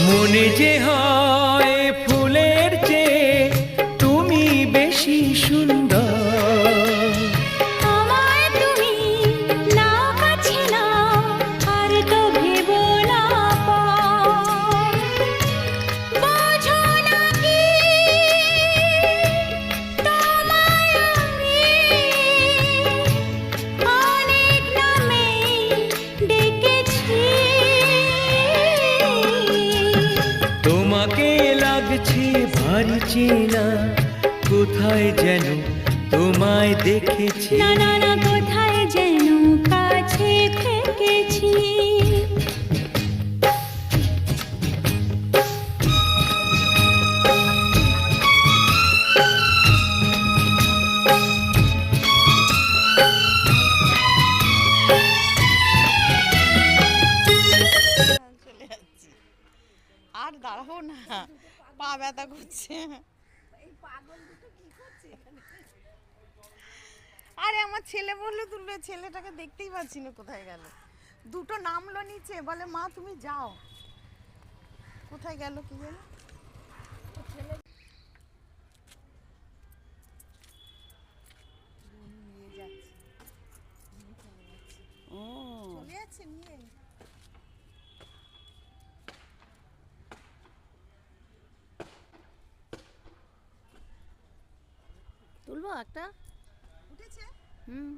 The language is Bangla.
মনে যে হয় ফুলের চেয়ে তুমি বেশি সুন্দর। আমায় তুমি না কাছে না আর তো ভেবো না পর। বোঝো না কি তোমায় আমি অনেক নামে ডেকেছি। তোমাকে লাগছে ভারী চেনা, কোথায় যেন তোমায় দেখেছি। না না না কোথায় যেন কাছে থেকেছি। চলে যাচ্ছি, আর দাঁড়াবো না, পা ব্যথা করছে। আরে আমার ছেলে বললো তুলবে, ছেলেটাকে দেখতেই পাচ্ছি না কোথায় গেল। দুটো নামলো নিচে, বলে মা তুমি যাও। কোথায় গেল কি গেল? ও চলে যাচ্ছে নিয়ে। তুলবো একটা? উঠেছে? হুম।